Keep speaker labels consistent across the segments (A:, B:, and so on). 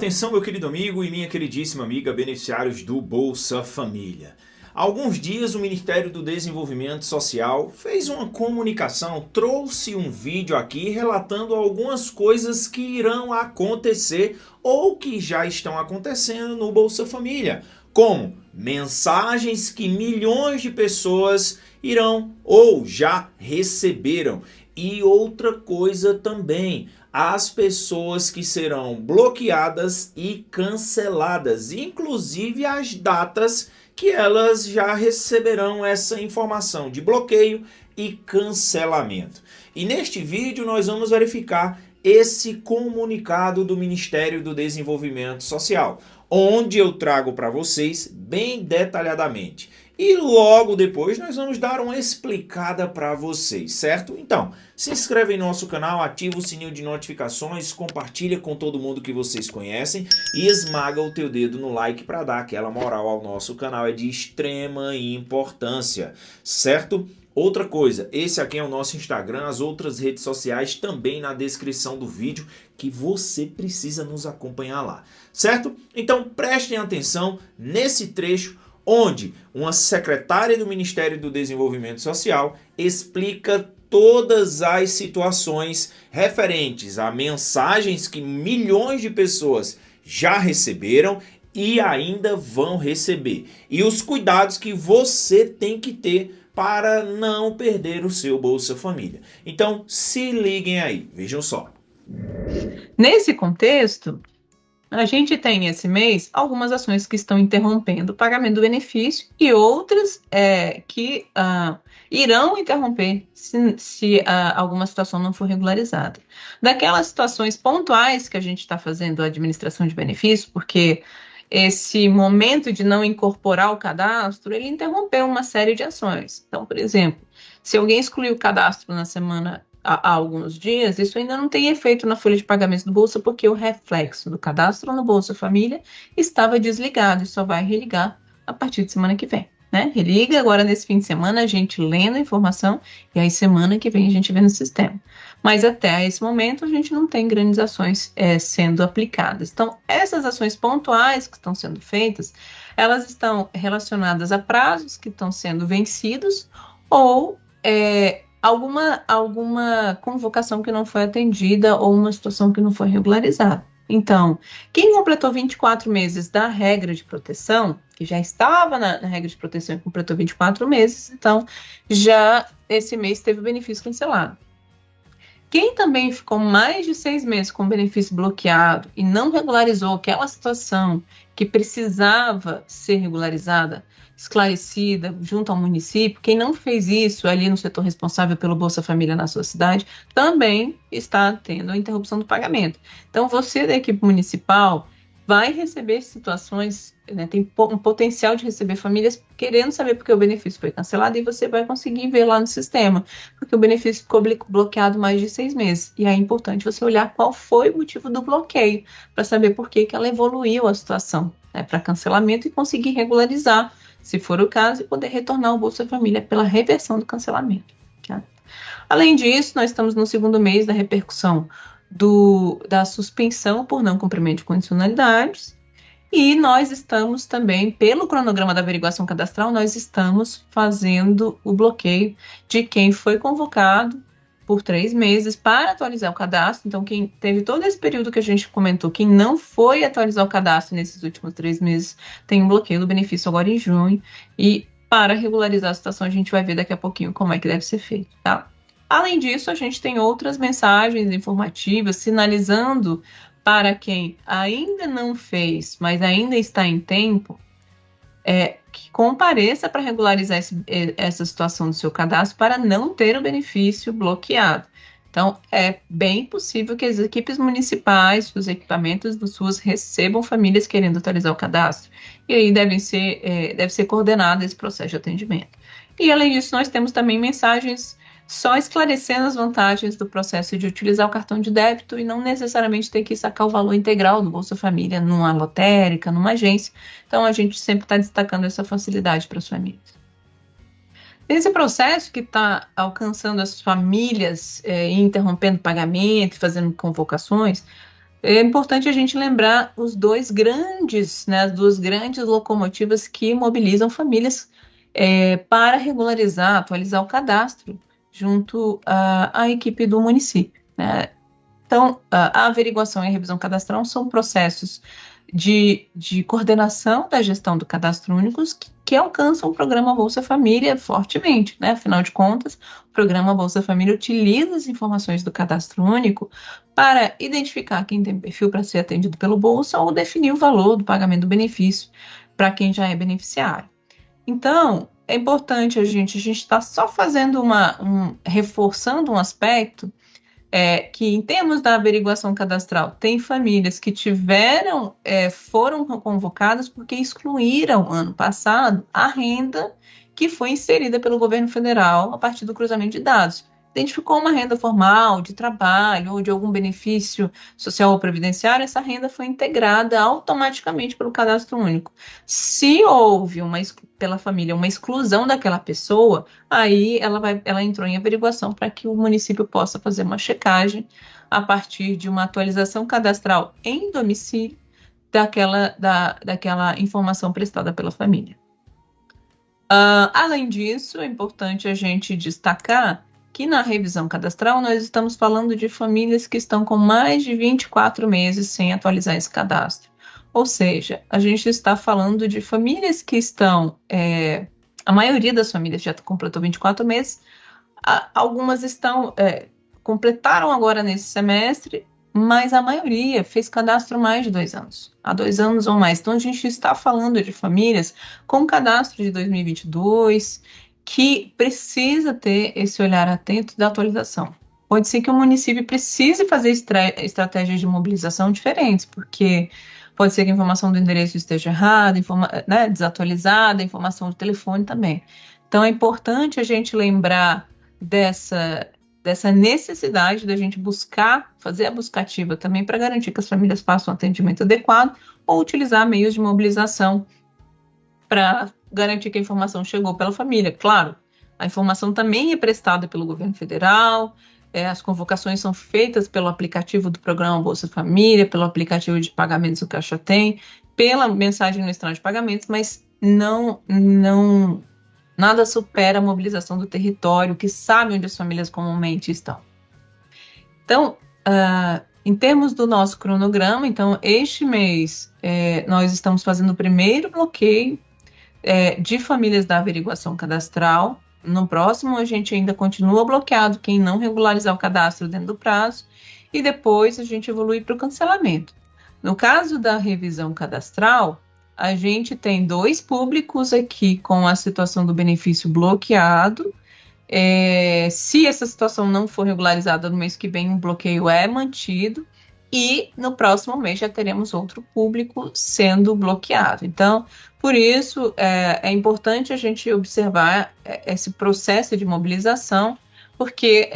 A: atenção, meu querido amigo e minha queridíssima amiga beneficiários do Bolsa Família. Há alguns dias o Ministério do Desenvolvimento Social fez uma comunicação, trouxe um vídeo aqui relatando algumas coisas que irão acontecer ou que já estão acontecendo no Bolsa Família, como mensagens que milhões de pessoas irão ou já receberam. E outra coisa também, as pessoas que serão bloqueadas e canceladas, inclusive as datas que elas já receberão essa informação de bloqueio e cancelamento. E neste vídeo nós vamos verificar esse comunicado do Ministério do Desenvolvimento Social, onde eu trago para vocês bem detalhadamente. E logo depois nós vamos dar uma explicada para vocês, certo? Então, se inscreve em nosso canal, ativa o sininho de notificações, compartilha com todo mundo que vocês conhecem e esmaga o teu dedo no like para dar aquela moral ao nosso canal, é de extrema importância, certo? Outra coisa, esse aqui é o nosso Instagram, as outras redes sociais também na descrição do vídeo, que você precisa nos acompanhar lá, certo? Então prestem atenção nesse trecho, onde uma secretária do Ministério do Desenvolvimento Social explica todas as situações referentes a mensagens que milhões de pessoas já receberam e ainda vão receber. E os cuidados que você tem que ter para não perder o seu Bolsa Família. Então, se liguem aí, vejam só.
B: Nesse contexto, a gente tem esse mês algumas ações que estão interrompendo o pagamento do benefício e outras que irão interromper se alguma situação não for regularizada. Daquelas situações pontuais que a gente está fazendo a administração de benefício, porque esse momento de não incorporar o cadastro, ele interrompeu uma série de ações. Então, por exemplo, se alguém excluiu o cadastro na semana há alguns dias, isso ainda não tem efeito na folha de pagamento do Bolsa, porque o reflexo do cadastro no Bolsa Família estava desligado e só vai religar a partir de semana que vem, né? Religa agora nesse fim de semana, a gente lendo a informação e aí semana que vem a gente vê no sistema. Mas até esse momento a gente não tem grandes ações sendo aplicadas. Então, essas ações pontuais que estão sendo feitas, elas estão relacionadas a prazos que estão sendo vencidos ou alguma convocação que não foi atendida ou uma situação que não foi regularizada. Então, quem completou 24 meses da regra de proteção, que já estava na regra de proteção e completou 24 meses, então já esse mês teve o benefício cancelado. Quem também ficou mais de 6 meses com o benefício bloqueado e não regularizou aquela situação que precisava ser regularizada, esclarecida junto ao município, quem não fez isso ali no setor responsável pelo Bolsa Família na sua cidade, também está tendo a interrupção do pagamento. Então, você da equipe municipal vai receber situações, né, tem um potencial de receber famílias querendo saber porque o benefício foi cancelado e você vai conseguir ver lá no sistema, porque o benefício ficou bloqueado mais de 6 meses. E é importante você olhar qual foi o motivo do bloqueio, para saber por que ela evoluiu a situação, né, para cancelamento e conseguir regularizar, se for o caso, e poder retornar ao Bolsa Família pela reversão do cancelamento. Tá? Além disso, nós estamos no segundo mês da repercussão da suspensão por não cumprimento de condicionalidades, e nós estamos também, pelo cronograma da averiguação cadastral, nós estamos fazendo o bloqueio de quem foi convocado por 3 meses para atualizar o cadastro. Então, quem teve todo esse período que a gente comentou, quem não foi atualizar o cadastro nesses últimos 3 meses, tem um bloqueio do benefício agora em junho, e para regularizar a situação, a gente vai ver daqui a pouquinho como é que deve ser feito, tá? Além disso, a gente tem outras mensagens informativas sinalizando para quem ainda não fez, mas ainda está em tempo, que compareça para regularizar essa situação do seu cadastro para não ter o benefício bloqueado. Então, é bem possível que as equipes municipais, os equipamentos do SUS recebam famílias querendo atualizar o cadastro. E aí deve ser coordenado esse processo de atendimento. E, além disso, nós temos também mensagens só esclarecendo as vantagens do processo de utilizar o cartão de débito e não necessariamente ter que sacar o valor integral do Bolsa Família numa lotérica, numa agência. Então, a gente sempre está destacando essa facilidade para as famílias. Esse processo que está alcançando as famílias e interrompendo pagamento, fazendo convocações, É importante a gente lembrar os dois grandes, né, as duas grandes locomotivas que mobilizam famílias para regularizar, atualizar o cadastro junto à equipe do município, né? Então, a averiguação e a revisão cadastral são processos de coordenação da gestão do cadastro único que alcançam o programa Bolsa Família fortemente, né? Afinal de contas, o programa Bolsa Família utiliza as informações do cadastro único para identificar quem tem perfil para ser atendido pelo Bolsa ou definir o valor do pagamento do benefício para quem já é beneficiário. Então, é importante a gente está só fazendo reforçando um aspecto que em termos da averiguação cadastral, tem famílias que foram convocadas porque excluíram ano passado a renda que foi inserida pelo governo federal a partir do cruzamento de dados. Identificou uma renda formal, de trabalho ou de algum benefício social ou previdenciário, essa renda foi integrada automaticamente pelo cadastro único. Se houve pela família uma exclusão daquela pessoa, aí ela entrou em averiguação para que o município possa fazer uma checagem a partir de uma atualização cadastral em domicílio daquela informação prestada pela família. Além disso, é importante a gente destacar que na revisão cadastral nós estamos falando de famílias que estão com mais de 24 meses sem atualizar esse cadastro. Ou seja, a gente está falando de famílias que estão... a maioria das famílias já completou 24 meses, algumas completaram agora nesse semestre, mas a maioria fez cadastro mais de 2 anos, há 2 anos ou mais. Então, a gente está falando de famílias com cadastro de 2022, que precisa ter esse olhar atento da atualização. Pode ser que o município precise fazer estratégias de mobilização diferentes, porque pode ser que a informação do endereço esteja errada, desatualizada, a informação do telefone também. Então, é importante a gente lembrar dessa necessidade da gente fazer a buscativa também para garantir que as famílias façam um atendimento adequado ou utilizar meios de mobilização para garantir que a informação chegou pela família. Claro, a informação também é prestada pelo governo federal, as convocações são feitas pelo aplicativo do programa Bolsa Família, pelo aplicativo de pagamentos do Caixa Tem, pela mensagem no extrato de pagamentos, mas nada supera a mobilização do território, que sabe onde as famílias comumente estão. Então, em termos do nosso cronograma, então, este mês nós estamos fazendo o primeiro bloqueio de famílias da averiguação cadastral. No próximo, a gente ainda continua bloqueado quem não regularizar o cadastro dentro do prazo, e depois a gente evolui para o cancelamento. No caso da revisão cadastral, a gente tem 2 públicos aqui com a situação do benefício bloqueado. Se essa situação não for regularizada no mês que vem, o bloqueio é mantido, e no próximo mês já teremos outro público sendo bloqueado. Então, por isso, é importante a gente observar esse processo de mobilização, porque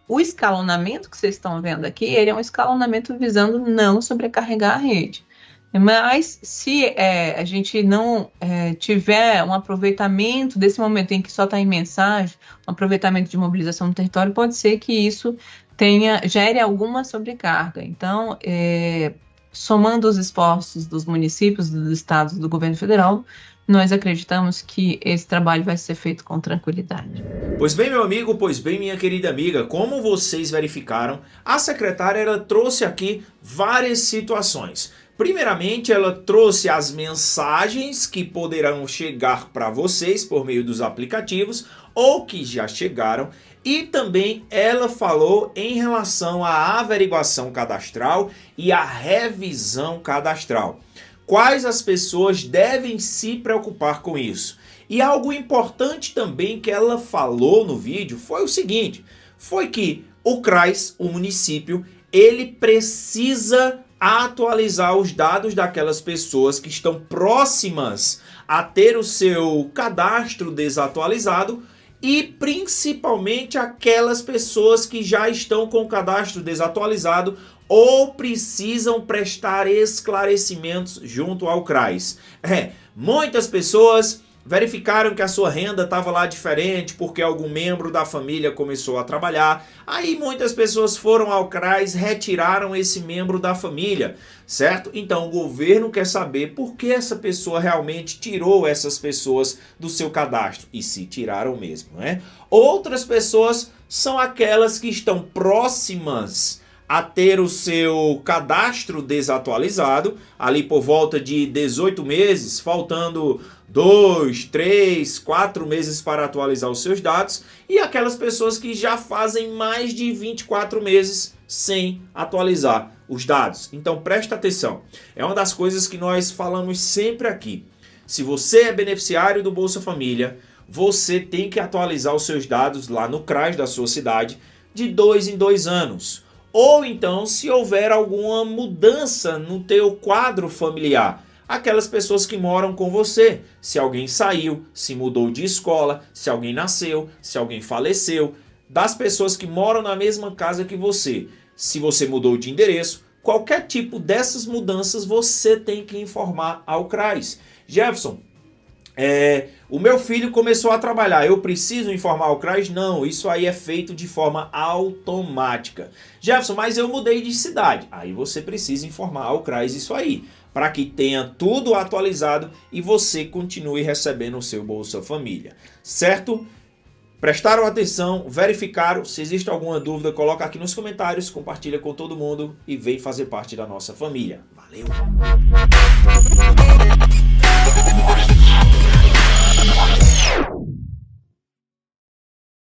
B: o escalonamento que vocês estão vendo aqui, ele é um escalonamento visando não sobrecarregar a rede. Mas se a gente não tiver um aproveitamento desse momento em que só está em mensagem, um aproveitamento de mobilização no território, pode ser que isso gere alguma sobrecarga. Então, somando os esforços dos municípios, dos estados, do governo federal, nós acreditamos que esse trabalho vai ser feito com tranquilidade.
A: Pois bem, meu amigo, pois bem, minha querida amiga, como vocês verificaram, a secretária ela trouxe aqui várias situações. Primeiramente, ela trouxe as mensagens que poderão chegar para vocês por meio dos aplicativos ou que já chegaram, e também ela falou em relação à averiguação cadastral e à revisão cadastral. Quais as pessoas devem se preocupar com isso? E algo importante também que ela falou no vídeo foi o seguinte, foi que o CRAS, o município, ele precisa atualizar os dados daquelas pessoas que estão próximas a ter o seu cadastro desatualizado e principalmente aquelas pessoas que já estão com o cadastro desatualizado ou precisam prestar esclarecimentos junto ao CRAS. Muitas pessoas verificaram que a sua renda estava lá diferente porque algum membro da família começou a trabalhar. Aí muitas pessoas foram ao CRAS, retiraram esse membro da família, certo? Então o governo quer saber por que essa pessoa realmente tirou essas pessoas do seu cadastro. E se tiraram mesmo, né? Outras pessoas são aquelas que estão próximas a ter o seu cadastro desatualizado, ali por volta de 18 meses, faltando 2, 3, 4 meses para atualizar os seus dados, e aquelas pessoas que já fazem mais de 24 meses sem atualizar os dados. Então presta atenção, é uma das coisas que nós falamos sempre aqui. Se você é beneficiário do Bolsa Família, você tem que atualizar os seus dados lá no CRAS da sua cidade de 2 em 2 anos. Ou então, se houver alguma mudança no teu quadro familiar, aquelas pessoas que moram com você, se alguém saiu, se mudou de escola, se alguém nasceu, se alguém faleceu, das pessoas que moram na mesma casa que você, se você mudou de endereço, qualquer tipo dessas mudanças você tem que informar ao CRAS. Jefferson, o meu filho começou a trabalhar, eu preciso informar o CRAS? Não, isso aí é feito de forma automática. Jefferson, mas eu mudei de cidade. Aí você precisa informar ao CRAS isso aí, para que tenha tudo atualizado e você continue recebendo o seu Bolsa Família, certo? Prestaram atenção, verificaram, se existe alguma dúvida, coloca aqui nos comentários, compartilha com todo mundo e vem fazer parte da nossa família. Valeu!